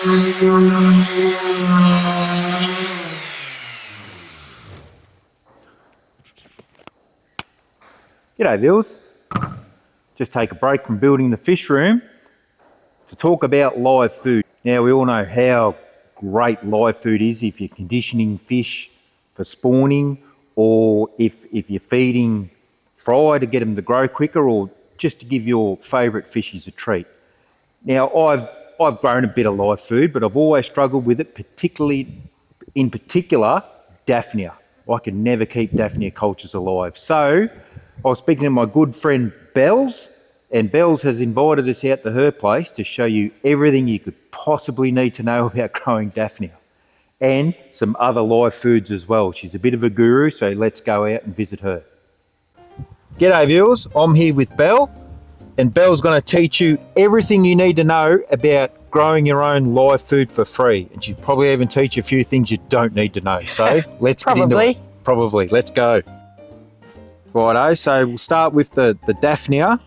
G'day Bills. Just take a break from building the fish room to talk about live food. Now we all know how great live food is if you're conditioning fish for spawning, or if you're feeding fry to get them to grow quicker, or just to give your favourite fishies a treat. Now I've grown a bit of live food, but I've always struggled with it, in particular Daphnia. I can never keep Daphnia cultures alive. So I was speaking to my good friend Bells, and Bells has invited us out to her place to show you everything you could possibly need to know about growing Daphnia, and some other live foods as well. She's a bit of a guru, so let's go out and visit her. G'day viewers, I'm here with Belle, and Belle's going to teach you everything you need to know about growing your own live food for free, and she'll probably even teach you a few things you don't need to know. So let's get into it. Probably. Let's go. Righto, so we'll start with the Daphnia.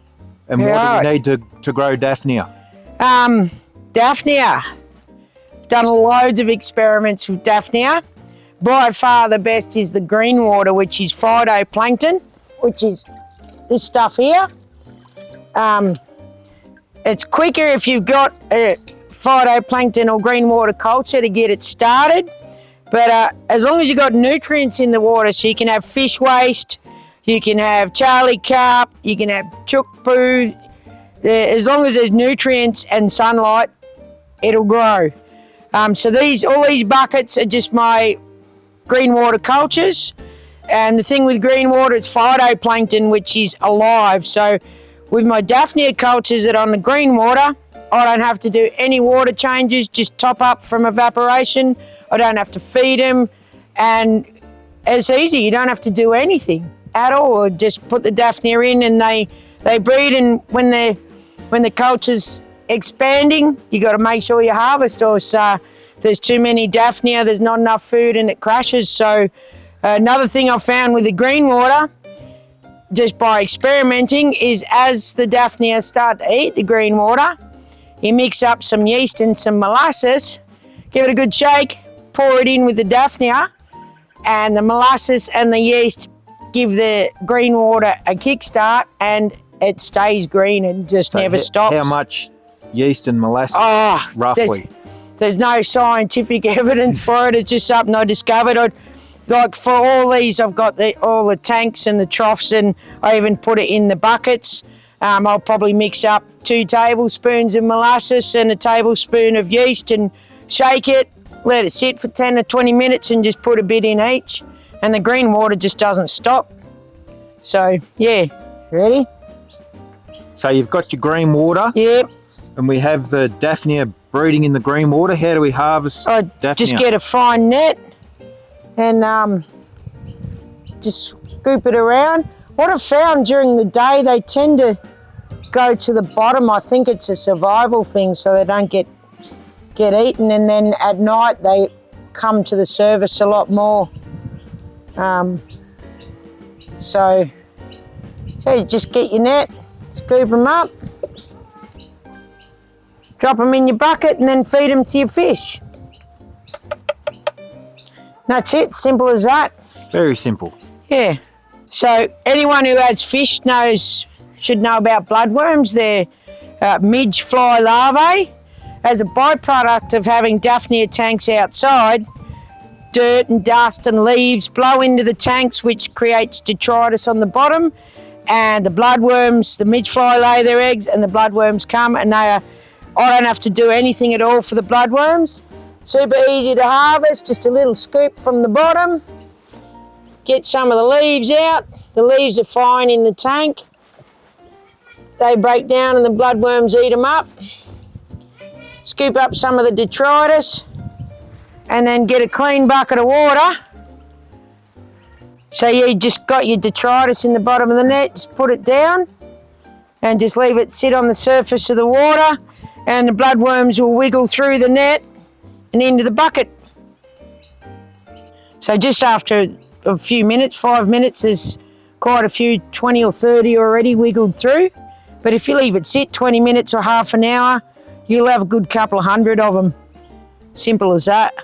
And what do we need to grow Daphnia? Daphnia. Done loads of experiments with Daphnia. By far the best is the green water, which is phytoplankton, which is this stuff here. It's quicker if you've got a phytoplankton or green water culture to get it started. But as long as you've got nutrients in the water, so you can have fish waste, you can have charlie carp, you can have chook poo. As long as there's nutrients and sunlight, it'll grow. So all these buckets are just my green water cultures. And the thing with green water, it's phytoplankton, which is alive. So with my Daphnia cultures that are on the green water, I don't have to do any water changes, just top up from evaporation. I don't have to feed them. And it's easy, you don't have to do anything at all. Just put the Daphnia in and they breed, and when the culture's expanding, you got to make sure you harvest, or if there's too many Daphnia, there's not enough food and it crashes. So another thing I found with the green water, just by experimenting, is as the Daphnia start to eat the green water, you mix up some yeast and some molasses, give it a good shake, pour it in with the Daphnia, and the molasses and the yeast give the green water a kickstart, and it stays green and just never stops. How much yeast and molasses, roughly? There's no scientific evidence for it. It's just something I discovered. Like for all these, I've got all the tanks and the troughs, and I even put it in the buckets. I'll probably mix up 2 tablespoons of molasses and a tablespoon of yeast and shake it, let it sit for 10 to 20 minutes and just put a bit in each. And the green water just doesn't stop. So, yeah. Ready? So you've got your green water. Yep. And we have the Daphnia breeding in the green water. How do we harvest Daphnia? Just get a fine net and just scoop it around. What I've found during the day, they tend to go to the bottom. I think it's a survival thing, so they don't get eaten. And then at night, they come to the surface a lot more. So you just get your net, scoop them up, drop them in your bucket, and then feed them to your fish. That's it, simple as that. Very simple. Yeah. So anyone who has fish should know about bloodworms. They're midge fly larvae. As a byproduct of having Daphnia tanks outside, dirt and dust and leaves blow into the tanks, which creates detritus on the bottom, and the bloodworms, the midge fly lay their eggs, and the bloodworms come, and I don't have to do anything at all for the bloodworms. Super easy to harvest, just a little scoop from the bottom. Get some of the leaves out. The leaves are fine in the tank. They break down and the bloodworms eat them up. Scoop up some of the detritus, and then get a clean bucket of water. So you just got your detritus in the bottom of the net, just put it down and just leave it sit on the surface of the water, and the bloodworms will wiggle through the net and into the bucket. So just after a few minutes, 5 minutes, there's quite a few, 20 or 30 already wiggled through. But if you leave it sit 20 minutes or half an hour, you'll have a good couple of hundred of them. Simple as that.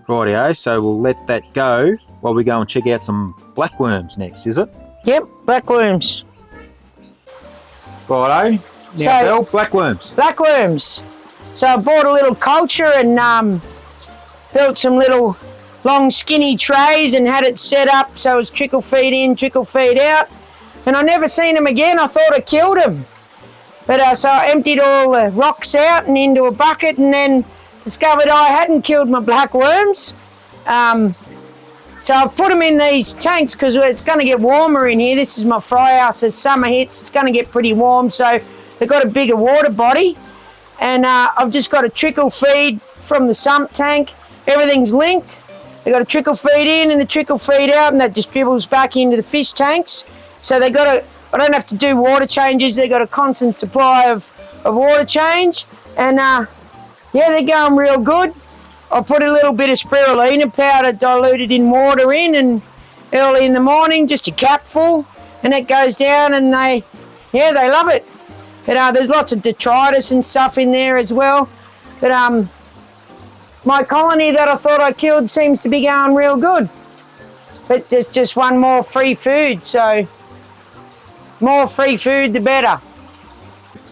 Rightio, so we'll let that go while we go and check out some blackworms next, is it? Yep, blackworms. Righto. Now, So- Belle, blackworms. Blackworms. So I bought a little culture and built some little long skinny trays and had it set up so it was trickle feed in, trickle feed out. And I never seen them again. I thought I killed them. But so I emptied all the rocks out and into a bucket and then discovered I hadn't killed my blackworms. So I've put them in these tanks because it's going to get warmer in here. This is my fry house. As summer hits, it's going to get pretty warm. So they've got a bigger water body. And I've just got a trickle feed from the sump tank. Everything's linked. They've got a trickle feed in and a trickle feed out, and that just dribbles back into the fish tanks. So I don't have to do water changes. They've got a constant supply of water change. And yeah, they're going real good. I put a little bit of spirulina powder diluted in water in, and early in the morning, just a capful, and it goes down, and they love it. But there's lots of detritus and stuff in there as well. But my colony that I thought I killed seems to be going real good. But there's just one more free food, so more free food the better.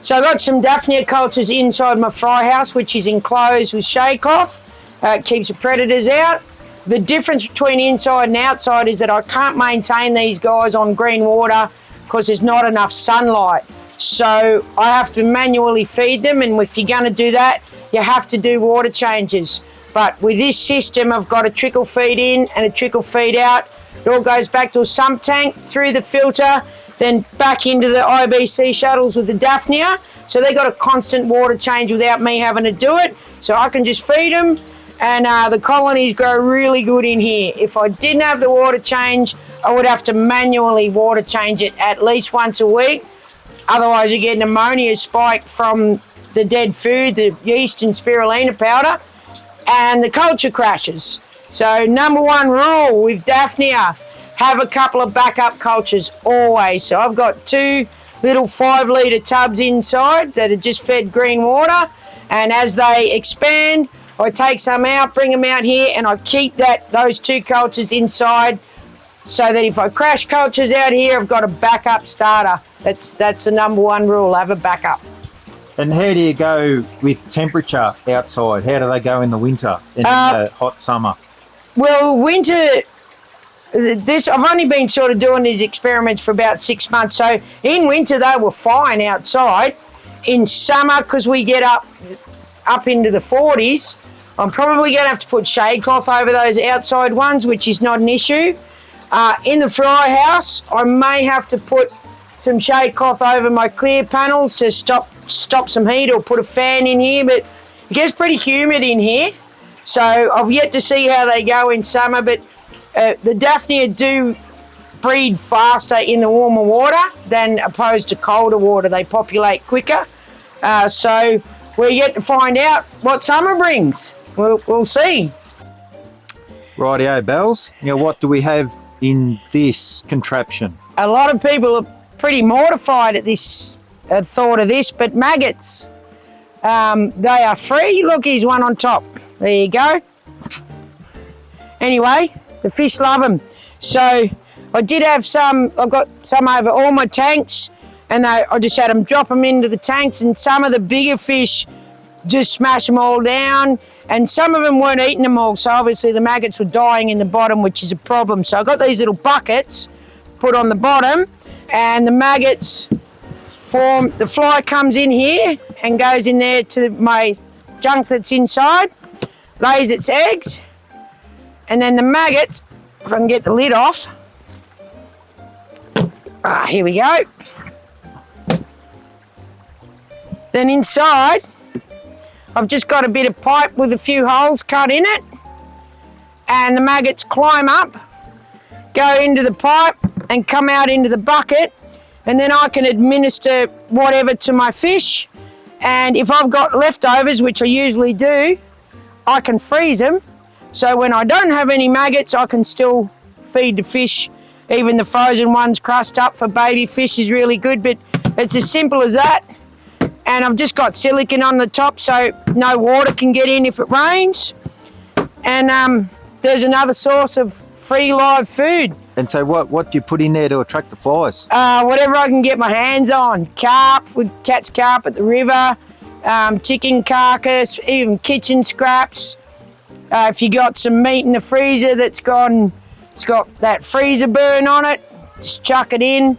So I got some Daphnia cultures inside my fry house, which is enclosed with shade cloth. It keeps the predators out. The difference between inside and outside is that I can't maintain these guys on green water because there's not enough sunlight. So I have to manually feed them, and if you're going to do that, you have to do water changes. But with this system, I've got a trickle feed in and a trickle feed out. It all goes back to a sump tank, through the filter, then back into the IBC shuttles with the Daphnia. So they got a constant water change without me having to do it. So I can just feed them, and the colonies grow really good in here. If I didn't have the water change, I would have to manually water change it at least once a week. Otherwise, you get an ammonia spike from the dead food, the yeast and spirulina powder, and the culture crashes. So number one rule with Daphnia, have a couple of backup cultures always. So I've got 2 little 5-litre tubs inside that are just fed green water, and as they expand, I take some out, bring them out here, and I keep those 2 cultures inside so that if I crash cultures out here, I've got a backup starter. That's the number one rule, have a backup. And how do you go with temperature outside? How do they go in the winter and in the hot summer? Well, winter, I've only been sort of doing these experiments for about 6 months. So in winter, they were fine outside. In summer, because we get up into the 40s, I'm probably going to have to put shade cloth over those outside ones, which is not an issue. In the fry house, I may have to put some shade cloth over my clear panels to stop some heat, or put a fan in here, but it gets pretty humid in here. So I've yet to see how they go in summer, but the Daphnia do breed faster in the warmer water than opposed to colder water. They populate quicker. So we're yet to find out what summer brings. We'll see. Rightio, Bells. Now, what do we have in this contraption? A lot of people are pretty mortified at this thought of this, but maggots, they are free. Look, here's one on top. There you go. Anyway, the fish love them. So I did have some, I've got some over all my tanks, and I just had them drop them into the tanks, and some of the bigger fish just smash them all down, and some of them weren't eating them all, so obviously the maggots were dying in the bottom, which is a problem. So I got these little buckets put on the bottom, and the maggots form, the fly comes in here and goes in there to my junk that's inside, lays its eggs, and then the maggots, if I can get the lid off, here we go. Then inside, I've just got a bit of pipe with a few holes cut in it, and the maggots climb up, go into the pipe and come out into the bucket, and then I can administer whatever to my fish. And if I've got leftovers, which I usually do, I can freeze them. So when I don't have any maggots, I can still feed the fish. Even the frozen ones crushed up for baby fish is really good, but It's as simple as that. And I've just got silicone on the top so no water can get in if it rains. And there's another source of free live food. And so what do you put in there to attract the flies? Whatever I can get my hands on. Carp, we catch carp at the river, chicken carcass, even kitchen scraps. If you got some meat in the freezer that's it's got that freezer burn on it, just chuck it in.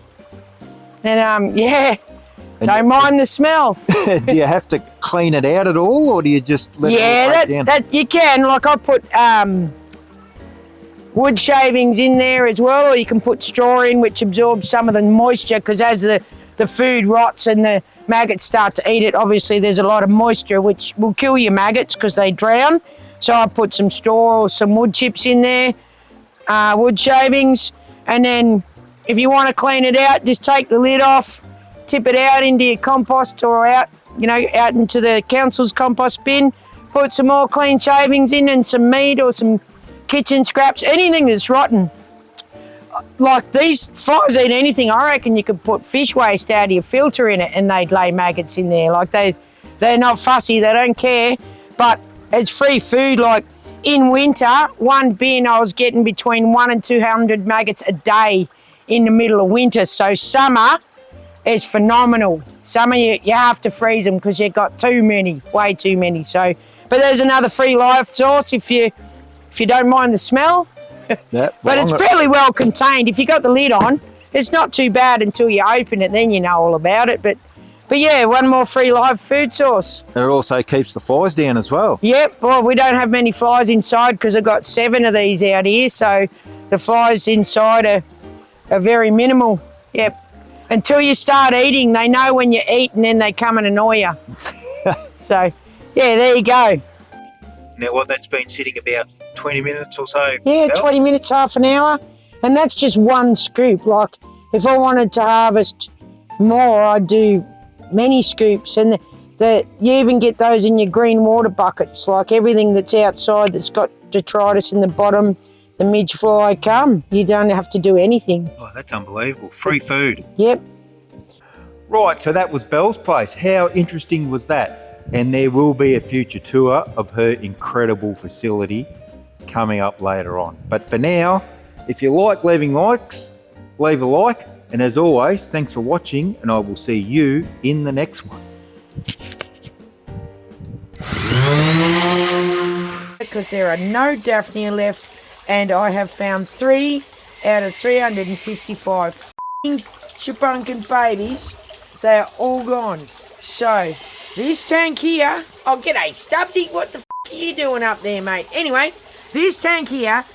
And yeah, don't mind the smell. Do you have to clean it out at all, or do you just let it break down? that you can. Like I put wood shavings in there as well, or you can put straw in, which absorbs some of the moisture, because as the food rots and the maggots start to eat it, obviously there's a lot of moisture which will kill your maggots because they drown. So I put some straw or some wood chips in there, wood shavings, and then if you want to clean it out, just take the lid off, tip it out into your compost or out into the council's compost bin, put some more clean shavings in and some meat or some kitchen scraps, anything that's rotten. Like these flies eat anything. I reckon you could put fish waste out of your filter in it and they'd lay maggots in there. Like they're not fussy, they don't care, but it's free food. Like in winter, one bin I was getting between 100 and 200 maggots a day in the middle of winter. So summer is phenomenal. Summer you have to freeze them because you've got too many, way too many. So, but there's another free live source if you don't mind the smell. Yep, but it's fairly well contained. If you got the lid on, it's not too bad until you open it, then you know all about it. But yeah, one more free live food source. And it also keeps the flies down as well. Yep, well, we don't have many flies inside because I've got 7 of these out here, so the flies inside are very minimal. Yep. Until you start eating, they know when you eat and then they come and annoy you. So, yeah, there you go. Now, that's been sitting about 20 minutes or so? Yeah, 20 minutes, half an hour. And that's just one scoop. Like, if I wanted to harvest more, I'd do many scoops. And you even get those in your green water buckets. Like everything that's outside that's got detritus in the bottom, the midge fly come. You don't have to do anything. Oh, that's unbelievable. Free food. Yep. Right, so that was Belle's place. How interesting was that? And there will be a future tour of her incredible facility coming up later on. But for now, if you like leaving likes, leave a like. And as always, thanks for watching, and I will see you in the next one. Because there are no Daphnia left, and I have found 3 out of 355 chipmunkin babies. They are all gone. So this tank here, oh g'day Stubbsy, what the are you doing up there, mate? Anyway, this tank here